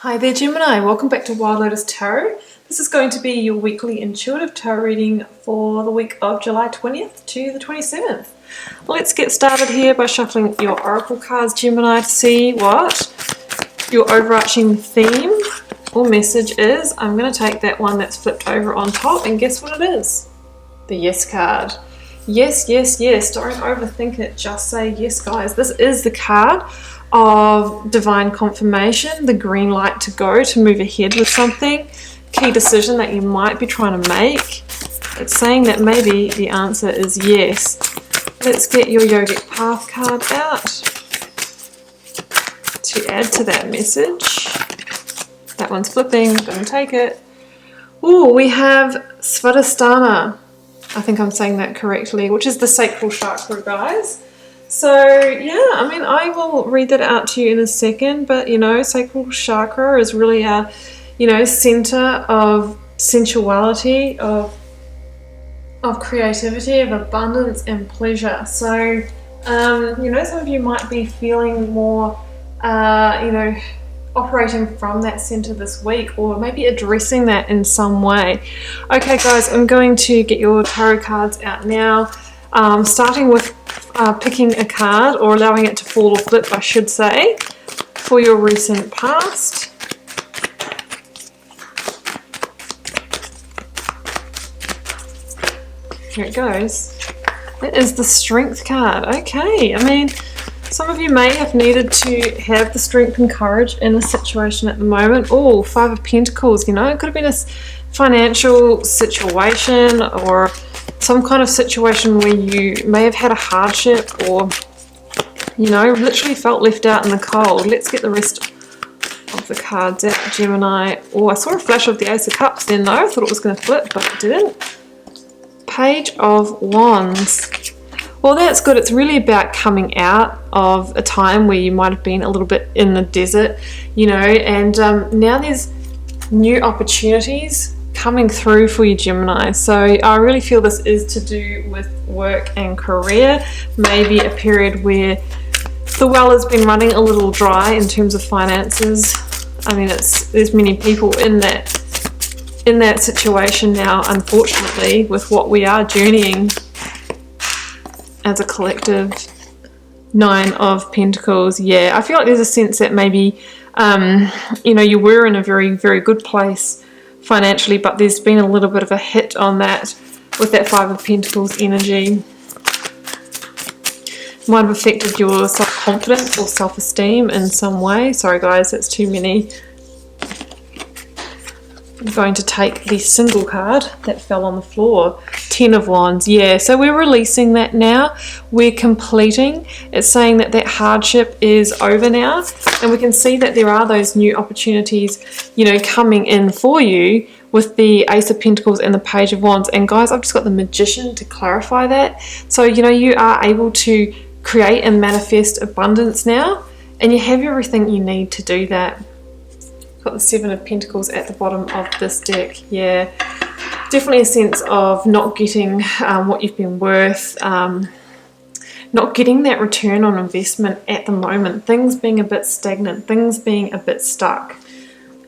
Hi there Gemini, welcome back to Wild Lotus Tarot. This is going to be your weekly intuitive tarot reading for the week of July 20th to the 27th. Let's get started here by shuffling your oracle cards, Gemini, to see what your overarching theme or message is. I'm going to take that one that's flipped over on top and guess what it is? The yes card. Yes, yes, yes. Don't overthink it. Just say yes, guys. This is the card of divine confirmation, the green light to go, to move ahead with something, key decision that you might be trying to make. It's saying that maybe the answer is yes. Let's get your yogic path card out to add to that message. That one's flipping, gonna take it. Ooh, we have Svadhisthana. I think I'm saying that correctly, which is the sacral chakra, guys. So yeah, I mean, I will read that out to you in a second, but sacral chakra is really a, center of sensuality, of creativity, of abundance and pleasure. So, some of you might be feeling more, operating from that center this week, or maybe addressing that in some way. Okay, guys, I'm going to get your tarot cards out now, starting with picking a card, or allowing it to fall or flip, I should say, for your recent past. Here it goes. It is the Strength card. Okay, I mean, some of you may have needed to have the strength and courage in a situation at the moment. Oh, Five of Pentacles, it could have been a financial situation, or some kind of situation where you may have had a hardship, or literally felt left out in the cold. Let's get the rest of the cards out, Gemini. Oh, I saw a flash of the Ace of Cups then though. I thought it was going to flip, but it didn't. Page of Wands. Well, that's good. It's really about coming out of a time where you might have been a little bit in the desert, and now there's new opportunities coming through for you, Gemini. So I really feel this is to do with work and career. Maybe a period where the well has been running a little dry in terms of finances. I mean, there's many people in that situation now, unfortunately, with what we are journeying as a collective. Nine of Pentacles. Yeah, I feel like there's a sense that maybe you were in a very, very good place financially, but there's been a little bit of a hit on that with that Five of Pentacles energy. Might have affected your self-confidence or self-esteem in some way. Sorry guys, that's too many. I'm going to take the single card that fell on the floor. Ten of Wands. Yeah, so we're releasing that now. We're completing. It's saying that that hardship is over now, and we can see that there are those new opportunities, coming in for you with the Ace of Pentacles and the Page of Wands. And guys, I've just got the Magician to clarify that. So, you are able to create and manifest abundance now, and you have everything you need to do that. Got the Seven of Pentacles at the bottom of this deck. Yeah, definitely a sense of not getting what you've been worth, not getting that return on investment at the moment, things being a bit stagnant, things being a bit stuck.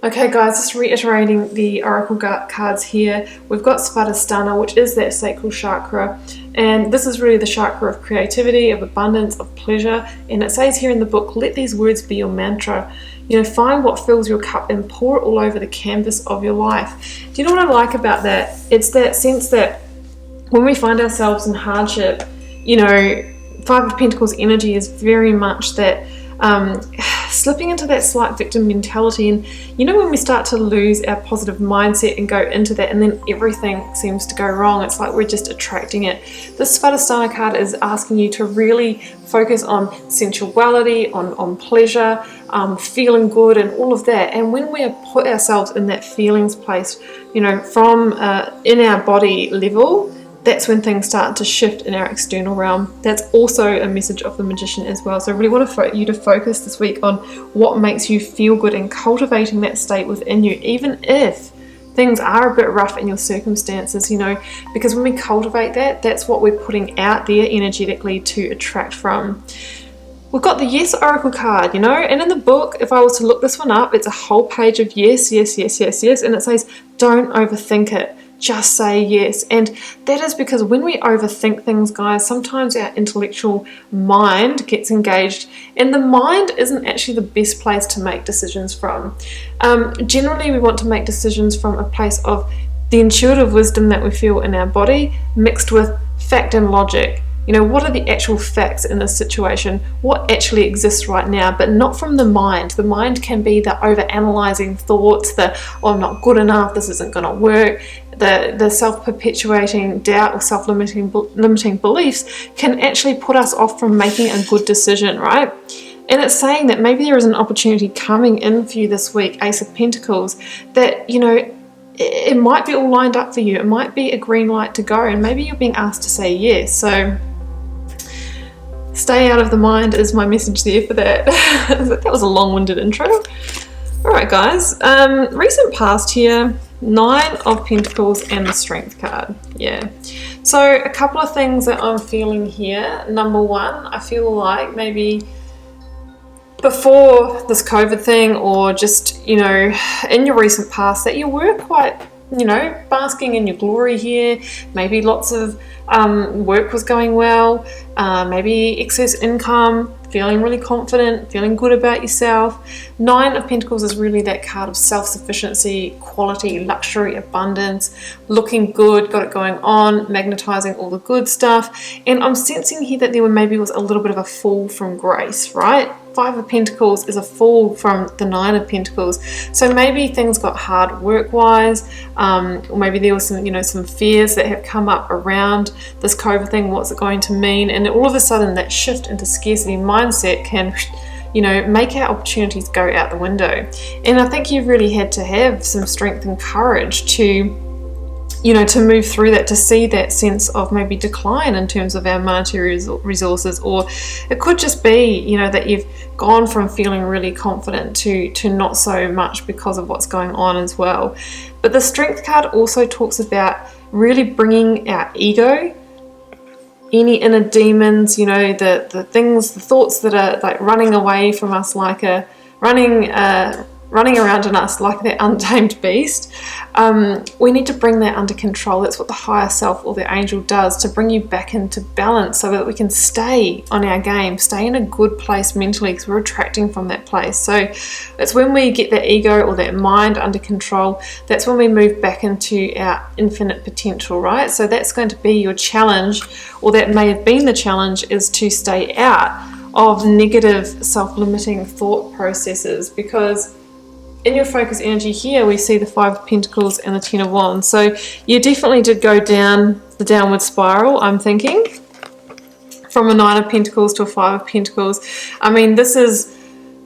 Okay guys, just reiterating the oracle cards here. We've got Svadhisthana, which is that sacral chakra, and this is really the chakra of creativity, of abundance, of pleasure. And it says here in the book, let these words be your mantra. Find what fills your cup and pour it all over the canvas of your life. Do you know what I like about that? It's that sense that when we find ourselves in hardship, Five of Pentacles energy is very much that slipping into that slight victim mentality. And when we start to lose our positive mindset and go into that, and then everything seems to go wrong, it's like we're just attracting it. This Svadhisthana card is asking you to really focus on sensuality, on pleasure, feeling good and all of that. And when we put ourselves in that feelings place, from in our body level, that's when things start to shift in our external realm. That's also a message of the Magician as well. So I really want you to focus this week on what makes you feel good and cultivating that state within you, even if things are a bit rough in your circumstances, because when we cultivate that, that's what we're putting out there energetically to attract from. we've got the Yes Oracle card, you know, and in the book, if I was to look this one up, it's a whole page of yes, yes, yes, yes, yes, and it says, don't overthink it. Just say yes. And that is because when we overthink things, guys, sometimes our intellectual mind gets engaged, and the mind isn't actually the best place to make decisions from. Generally, we want to make decisions from a place of the intuitive wisdom that we feel in our body mixed with fact and logic. You know, what are the actual facts in this situation? What actually exists right now, but not from the mind. The mind can be the over-analyzing thoughts, the, oh, I'm not good enough, this isn't going to work. The self-perpetuating doubt or self-limiting beliefs can actually put us off from making a good decision, right? And it's saying that maybe there is an opportunity coming in for you this week, Ace of Pentacles, that, you know, it might be all lined up for you. It might be a green light to go, and maybe you're being asked to say yes. So stay out of the mind is my message there for that. That was a long-winded intro. All right, guys. Recent past here, 9 of Pentacles and the Strength card. Yeah. So a couple of things that I'm feeling here. Number one, I feel like maybe before this COVID thing, or just, you know, in your recent past, that you were quite, you know, basking in your glory here. Maybe lots of work was going well, maybe excess income, feeling really confident, feeling good about yourself. 9 of Pentacles is really that card of self-sufficiency, quality, luxury, abundance, looking good, got it going on, magnetizing all the good stuff. And I'm sensing here that there maybe was a little bit of a fall from grace, right? 5 of Pentacles is a fall from the 9 of Pentacles. So maybe things got hard work-wise, or maybe there was some, you know, some fears that have come up around this COVID thing. What's it going to mean? And all of a sudden that shift into scarcity mindset can, you know, make our opportunities go out the window. And I think you've really had to have some strength and courage to, you know, to move through that, to see that sense of maybe decline in terms of our monetary resources. Or it could just be, you know, that you've gone from feeling really confident to not so much because of what's going on as well. But the Strength card also talks about really bringing our ego, any inner demons, you know, the things, the thoughts that are like running away from us, like running around in us like that untamed beast. We need to bring that under control. That's what the higher self or the angel does, to bring you back into balance so that we can stay on our game, stay in a good place mentally, because we're attracting from that place. So it's when we get that ego or that mind under control, that's when we move back into our infinite potential, right? So that's going to be your challenge, or that may have been the challenge, is to stay out of negative self-limiting thought processes, because in your focus energy here, we see the 5 of Pentacles and the 10 of Wands. So you definitely did go down the downward spiral, I'm thinking, from a 9 of Pentacles to a 5 of Pentacles. I mean, this is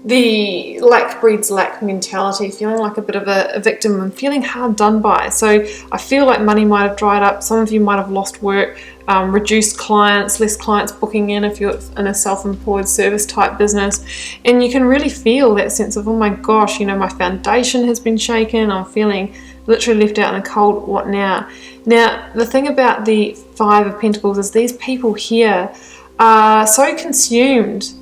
the lack breeds lack mentality, feeling like a bit of a victim and feeling hard done by. So I feel like money might have dried up. Some of you might have lost work, reduced clients, less clients booking in if you're in a self-employed service type business. And you can really feel that sense of, oh my gosh, you know, my foundation has been shaken. I'm feeling literally left out in the cold. What now? Now, the thing about the 5 of Pentacles is these people here are so consumed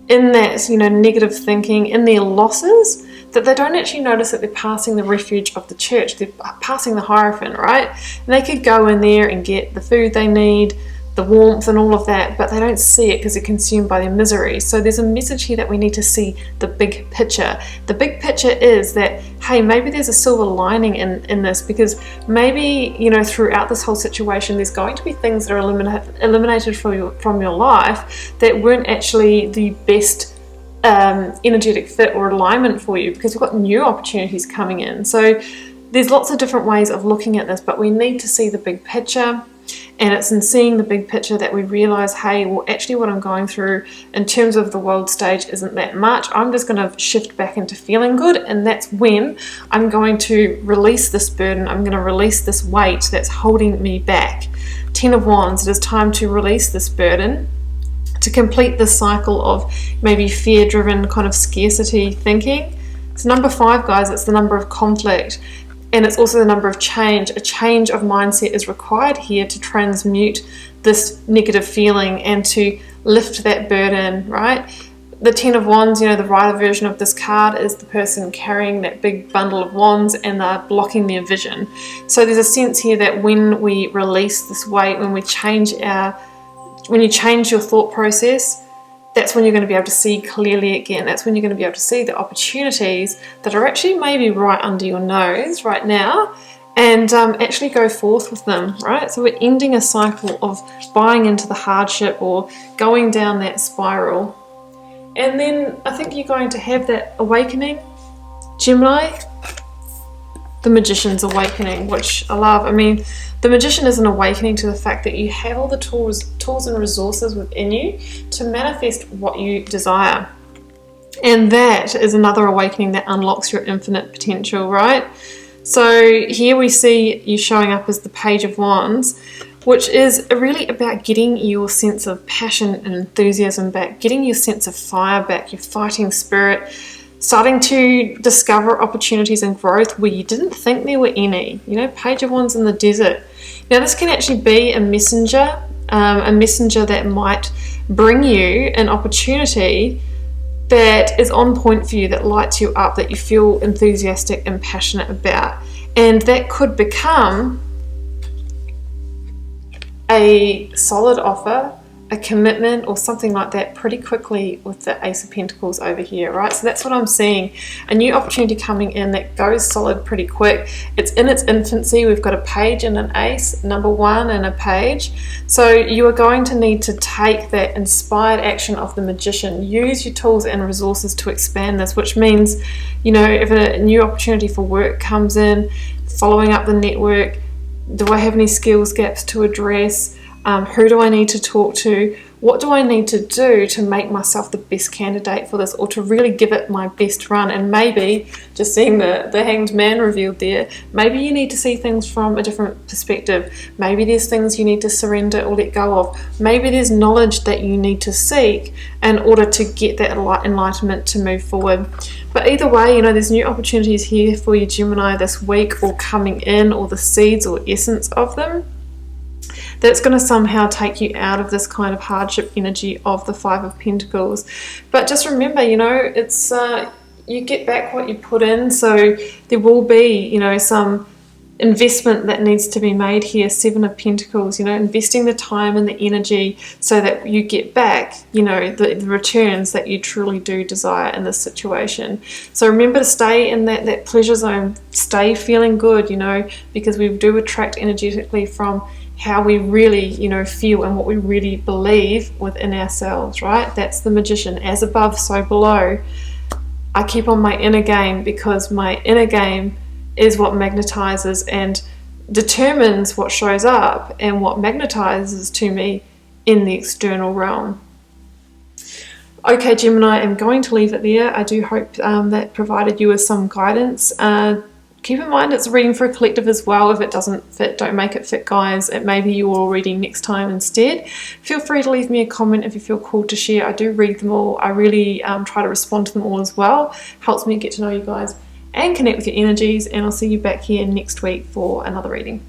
in that, you know, negative thinking, in their losses, that they don't actually notice that they're passing the refuge of the church. They're passing the Hierophant, right? And they could go in there and get the food they need, the warmth and all of that, but they don't see it because they're consumed by their misery. So there's a message here that we need to see the big picture. The big picture is that, hey, maybe there's a silver lining in this, because maybe, you know, throughout this whole situation, there's going to be things that are eliminated from your life that weren't actually the best energetic fit or alignment for you, because we've got new opportunities coming in. So there's lots of different ways of looking at this, but we need to see the big picture. And it's in seeing the big picture that we realize, hey, well, actually what I'm going through in terms of the world stage isn't that much. I'm just going to shift back into feeling good, and that's when I'm going to release this burden. I'm going to release this weight that's holding me back. 10 of Wands, it is time to release this burden, to complete this cycle of maybe fear-driven kind of scarcity thinking. It's number 5, guys. It's the number of conflict. And it's also the number of change. A change of mindset is required here to transmute this negative feeling and to lift that burden, right? the Ten of Wands, you know, the writer version of this card is the person carrying that big bundle of wands and they're blocking their vision. So there's a sense here that when we release this weight, when you change your thought process, that's when you're going to be able to see clearly again. That's when you're going to be able to see the opportunities that are actually maybe right under your nose right now, and actually go forth with them, right? So we're ending a cycle of buying into the hardship or going down that spiral. And then I think you're going to have that awakening, Gemini, the Magician's awakening, which I love. I mean, the Magician is an awakening to the fact that you have all the tools and resources within you to manifest what you desire. And that is another awakening that unlocks your infinite potential, right? So here we see you showing up as the Page of Wands, which is really about getting your sense of passion and enthusiasm back, getting your sense of fire back, your fighting spirit, starting to discover opportunities and growth where you didn't think there were any. You know, Page of Wands in the desert. Now this can actually be a messenger that might bring you an opportunity that is on point for you, that lights you up, that you feel enthusiastic and passionate about. And that could become a solid offer, a commitment, or something like that pretty quickly with the Ace of Pentacles over here, right? So that's what I'm seeing. A new opportunity coming in that goes solid pretty quick. It's in its infancy. We've got a page and an ace, number one and a page. So you are going to need to take that inspired action of the Magician, use your tools and resources to expand this, which means, you know, if a new opportunity for work comes in, following up the network, do I have any skills gaps to address? Who do I need to talk to? What do I need to do to make myself the best candidate for this, or to really give it my best run? And maybe, just seeing the Hanged Man revealed there, maybe you need to see things from a different perspective. Maybe there's things you need to surrender or let go of. Maybe there's knowledge that you need to seek in order to get that enlightenment to move forward. But either way, you know, there's new opportunities here for you, Gemini, this week, or coming in, or the seeds or essence of them, that's going to somehow take you out of this kind of hardship energy of the Five of Pentacles. But just remember, you know, it's you get back what you put in. So there will be, you know, some investment that needs to be made here. Seven of Pentacles, you know, investing the time and the energy so that you get back, you know, the returns that you truly do desire in this situation. So remember to stay in that pleasure zone, stay feeling good, you know, because we do attract energetically from how we really, you know, feel and what we really believe within ourselves, right? That's the Magician. As above, so below. I keep on my inner game, because my inner game is what magnetizes and determines what shows up and what magnetizes to me in the external realm. Okay, Gemini, I'm going to leave it there. I do hope that provided you with some guidance. Keep in mind it's a reading for a collective as well. If it doesn't fit, don't make it fit, guys. It may be your reading next time instead. Feel free to leave me a comment if you feel called to share. I do read them all. I really try to respond to them all as well. Helps me get to know you guys and connect with your energies. And I'll see you back here next week for another reading.